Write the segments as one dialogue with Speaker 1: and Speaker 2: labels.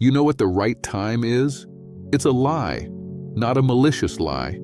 Speaker 1: You know what the right time is? It's a lie, not a malicious lie.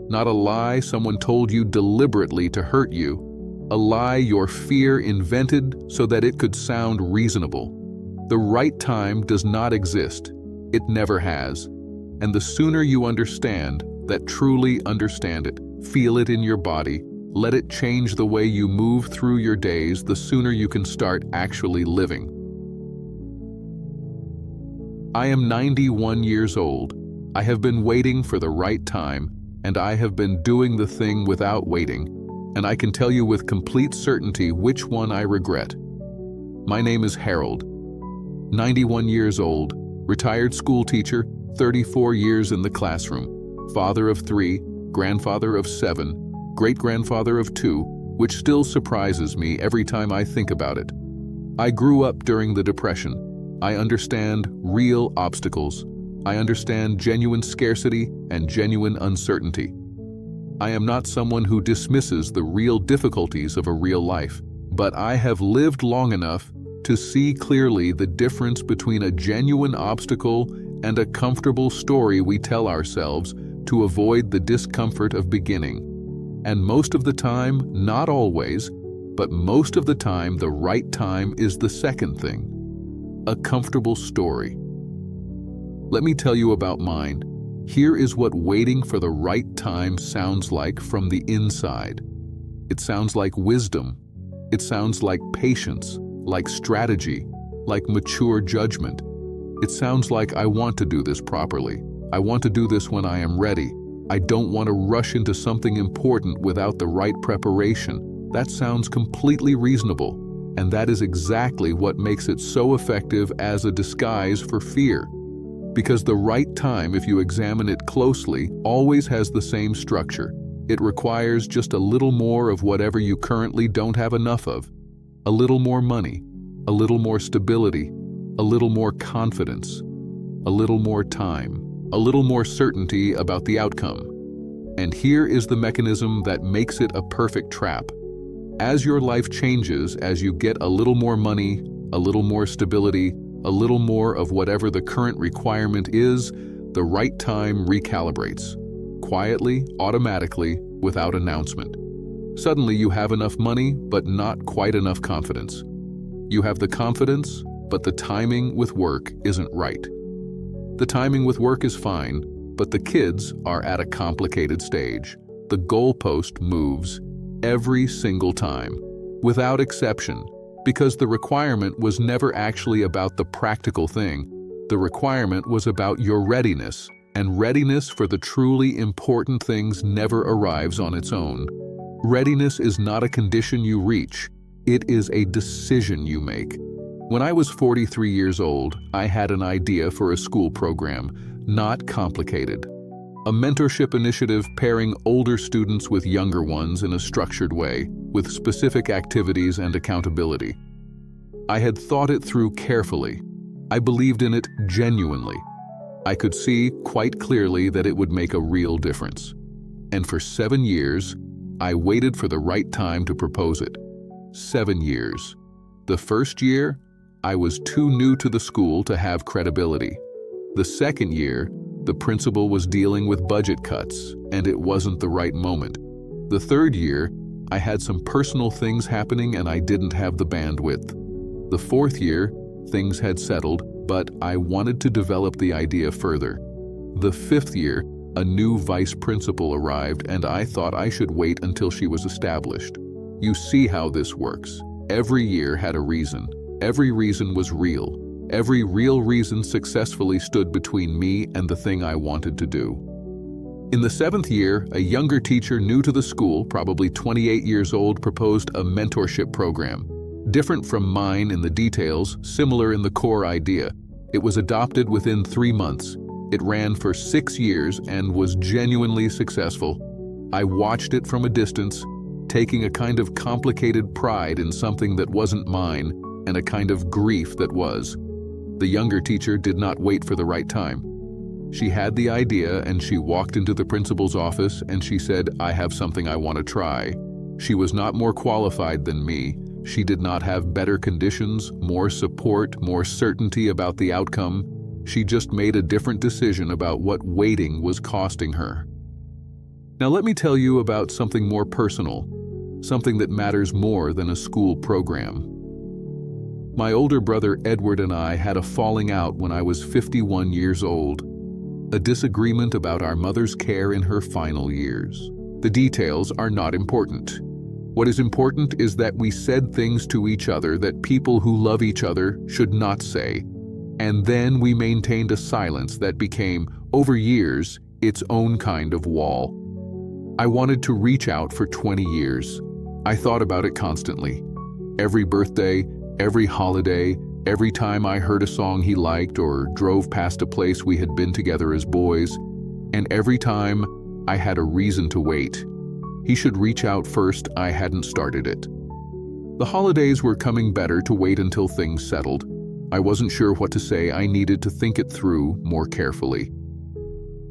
Speaker 1: Not a lie someone told you deliberately to hurt you. A lie your fear invented so that it could sound reasonable. The right time does not exist. It never has. And the sooner you understand that, truly understand it, feel it in your body, let it change the way you move through your days, the sooner you can start actually living. I am 91 years old. I have been waiting for the right time, and I have been doing the thing without waiting, and I can tell you with complete certainty which one I regret. My name is Harold, 91 years old, retired school teacher, 34 years in the classroom, father of 3, grandfather of 7, great-grandfather of 2, which still surprises me every time I think about it. I grew up during the Depression. I understand real obstacles. I understand genuine scarcity and genuine uncertainty. I am not someone who dismisses the real difficulties of a real life, but I have lived long enough to see clearly the difference between a genuine obstacle and a comfortable story we tell ourselves to avoid the discomfort of beginning. And most of the time, not always, but most of the time, the right time is the second thing. A comfortable story. Let me tell you about mine. Here is what waiting for the right time sounds like from the inside. It sounds like wisdom. It sounds like patience, like strategy, like mature judgment. It sounds like I want to do this properly. I want to do this when I am ready. I don't want to rush into something important without the right preparation. That sounds completely reasonable. And that is exactly what makes it so effective as a disguise for fear. Because the right time, if you examine it closely, always has the same structure. It requires just a little more of whatever you currently don't have enough of. A little more money, a little more stability, a little more confidence, a little more time, a little more certainty about the outcome. And here is the mechanism that makes it a perfect trap. As your life changes, as you get a little more money, a little more stability, a little more of whatever the current requirement is, the right time recalibrates. Quietly, automatically, without announcement. Suddenly you have enough money, but not quite enough confidence. You have the confidence, but the timing with work isn't right. The timing with work is fine, but the kids are at a complicated stage. The goalpost moves every single time, without exception, because the requirement was never actually about the practical thing. The requirement was about your readiness, and readiness for the truly important things never arrives on its own. Readiness is not a condition you reach, it is a decision you make. When I was 43 years old, I had an idea for a school program, not complicated. A mentorship initiative pairing older students with younger ones in a structured way, with specific activities and accountability. I had thought it through carefully. I believed in it genuinely. I could see quite clearly that it would make a real difference. And for 7 years, I waited for the right time to propose it. 7 years. The first year, I was too new to the school to have credibility. The second year, the principal was dealing with budget cuts, and it wasn't the right moment. The third year, I had some personal things happening and I didn't have the bandwidth. The fourth year, things had settled, but I wanted to develop the idea further. The fifth year, a new vice principal arrived and I thought I should wait until she was established. You see how this works. Every year had a reason. Every reason was real. Every real reason successfully stood between me and the thing I wanted to do. In the 7th year, a younger teacher new to the school, probably 28 years old, proposed a mentorship program. Different from mine in the details, similar in the core idea. It was adopted within 3 months. It ran for 6 years and was genuinely successful. I watched it from a distance, taking a kind of complicated pride in something that wasn't mine and a kind of grief that was. The younger teacher did not wait for the right time. She had the idea and she walked into the principal's office and she said, "I have something I want to try." She was not more qualified than me. She did not have better conditions, more support, more certainty about the outcome. She just made a different decision about what waiting was costing her. Now let me tell you about something more personal, something that matters more than a school program. My older brother Edward and I had a falling out when I was 51 years old, a disagreement about our mother's care in her final years. The details are not important. What is important is that we said things to each other that people who love each other should not say, and then we maintained a silence that became, over years, its own kind of wall. I wanted to reach out for 20 years. I thought about it constantly. Every birthday, every holiday, every time I heard a song he liked or drove past a place we had been together as boys, and every time I had a reason to wait. He should reach out first, I hadn't started it. The holidays were coming better to wait until things settled. I wasn't sure what to say, I needed to think it through more carefully.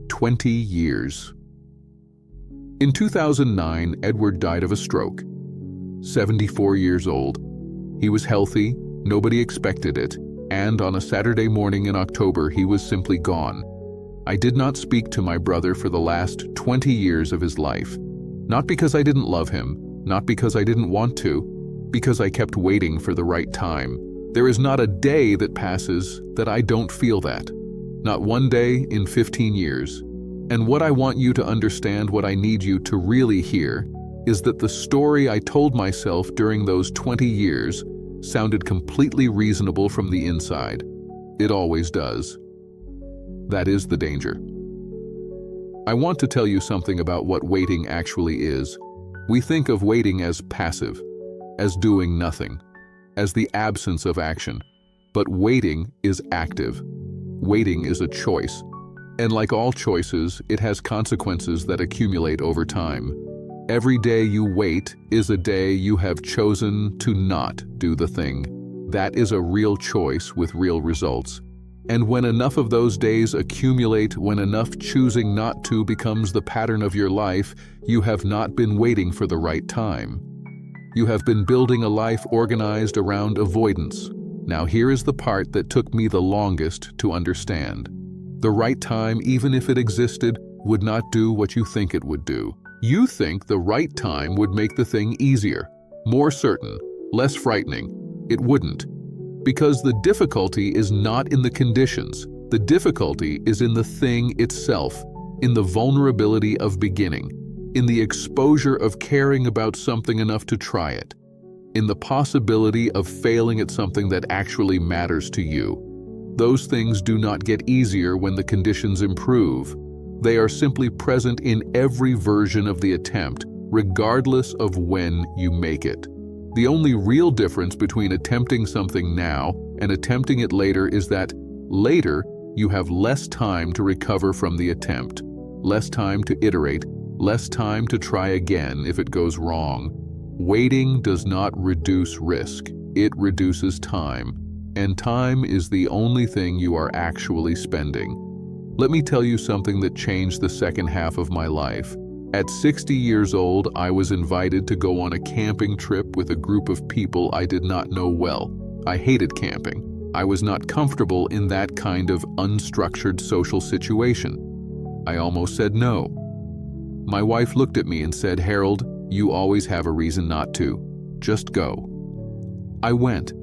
Speaker 1: 20 years. In 2009, Edward died of a stroke. 74 years old. He was healthy, nobody expected it, and on a Saturday morning in October he was simply gone. I did not speak to my brother for the last 20 years of his life. Not because I didn't love him, not because I didn't want to, because I kept waiting for the right time. There is not a day that passes that I don't feel that. Not one day in 15 years. And what I want you to understand, what I need you to really hear, is that the story I told myself during those 20 years sounded completely reasonable from the inside. It always does. That is the danger. I want to tell you something about what waiting actually is. We think of waiting as passive, as doing nothing, as the absence of action. But waiting is active. Waiting is a choice. And like all choices, it has consequences that accumulate over time. Every day you wait is a day you have chosen to not do the thing. That is a real choice with real results. And when enough of those days accumulate, when enough choosing not to becomes the pattern of your life, you have not been waiting for the right time. You have been building a life organized around avoidance. Now here is the part that took me the longest to understand. The right time, even if it existed, would not do what you think it would do. You think the right time would make the thing easier, more certain, less frightening. It wouldn't. Because the difficulty is not in the conditions. The difficulty is in the thing itself, in the vulnerability of beginning, in the exposure of caring about something enough to try it, in the possibility of failing at something that actually matters to you. Those things do not get easier when the conditions improve. They are simply present in every version of the attempt, regardless of when you make it. The only real difference between attempting something now and attempting it later is that later you have less time to recover from the attempt, less time to iterate, less time to try again if it goes wrong. Waiting does not reduce risk, it reduces time. And time is the only thing you are actually spending. Let me tell you something that changed the second half of my life. At 60 years old, I was invited to go on a camping trip with a group of people I did not know well. I hated camping. I was not comfortable in that kind of unstructured social situation. I almost said no. My wife looked at me and said, "Harold, you always have a reason not to. Just go." I went.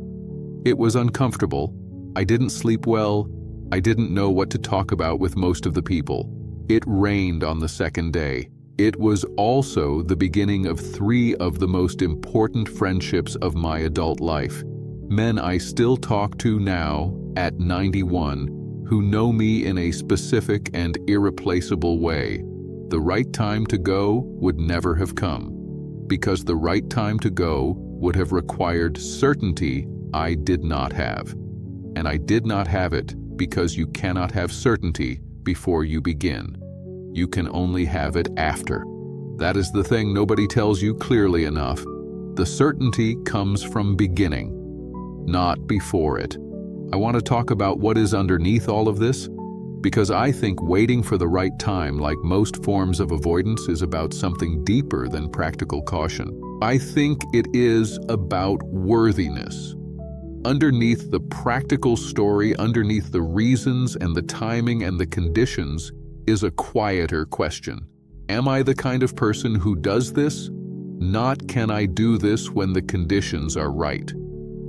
Speaker 1: It was uncomfortable. I didn't sleep well. I didn't know what to talk about with most of the people. It rained on the second day. It was also the beginning of 3 of the most important friendships of my adult life. Men I still talk to now, at 91, who know me in a specific and irreplaceable way. The right time to go would never have come, because the right time to go would have required certainty I did not have. And I did not have it because you cannot have certainty before you begin. You can only have it after. That is the thing nobody tells you clearly enough. The certainty comes from beginning, not before it. I want to talk about what is underneath all of this, because I think waiting for the right time, like most forms of avoidance, is about something deeper than practical caution. I think it is about worthiness. Underneath the practical story, underneath the reasons and the timing and the conditions, is a quieter question. Am I the kind of person who does this? Not can I do this when the conditions are right,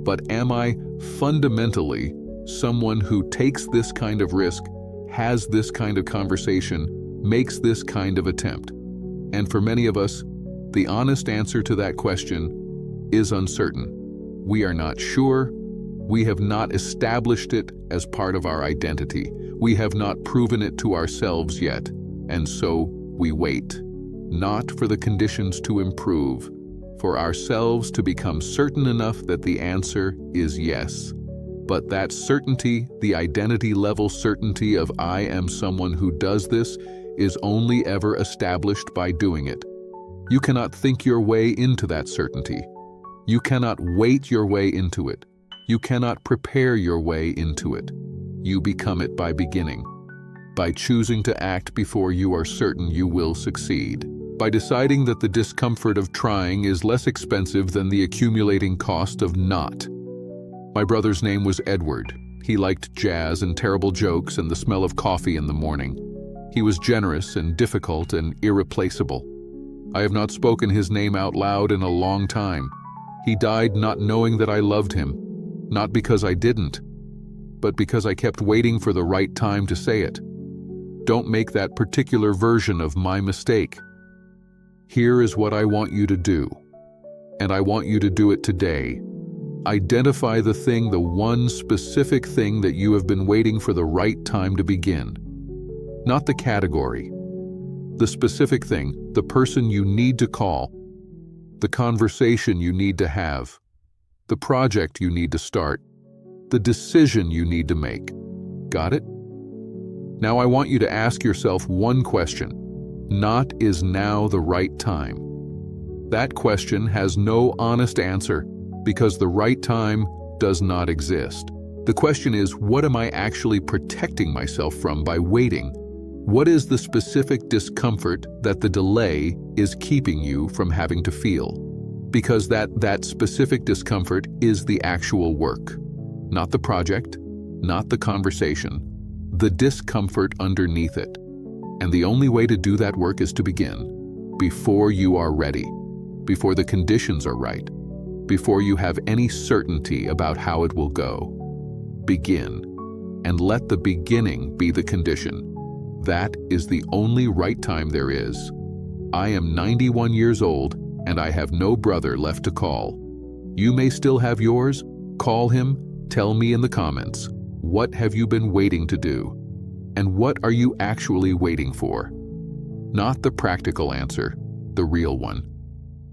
Speaker 1: but am I fundamentally someone who takes this kind of risk, has this kind of conversation, makes this kind of attempt? And for many of us, the honest answer to that question is uncertain. We are not sure. We have not established it as part of our identity. We have not proven it to ourselves yet, and so we wait. Not for the conditions to improve, for ourselves to become certain enough that the answer is yes. But that certainty, the identity level certainty of I am someone who does this, is only ever established by doing it. You cannot think your way into that certainty. You cannot wait your way into it. You cannot prepare your way into it. You become it by beginning, by choosing to act before you are certain you will succeed, by deciding that the discomfort of trying is less expensive than the accumulating cost of not. My brother's name was Edward. He liked jazz and terrible jokes and the smell of coffee in the morning. He was generous and difficult and irreplaceable. I have not spoken his name out loud in a long time. He died not knowing that I loved him, not because I didn't, but because I kept waiting for the right time to say it. Don't make that particular version of my mistake. Here is what I want you to do, and I want you to do it today. Identify the thing, the one specific thing that you have been waiting for the right time to begin. Not the category. The specific thing, the person you need to call, the conversation you need to have, the project you need to start, the decision you need to make. Got it? Now I want you to ask yourself one question. Not is now the right time. That question has no honest answer because the right time does not exist. The question is, what am I actually protecting myself from by waiting? What is the specific discomfort that the delay is keeping you from having to feel? Because that specific discomfort is the actual work, not the project, not the conversation, the discomfort underneath it. And the only way to do that work is to begin, before you are ready, before the conditions are right, before you have any certainty about how it will go. Begin, and let the beginning be the condition. That is the only right time there is. I am 91 years old, and I have no brother left to call. You may still have yours. Call him. Tell me in the comments, what have you been waiting to do? And what are you actually waiting for? Not the practical answer, the real one.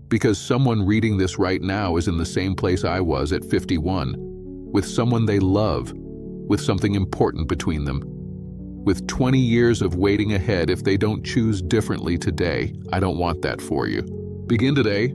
Speaker 1: Because someone reading this right now is in the same place I was at 51, with someone they love, with something important between them, with 20 years of waiting ahead if they don't choose differently today. I don't want that for you. Begin today.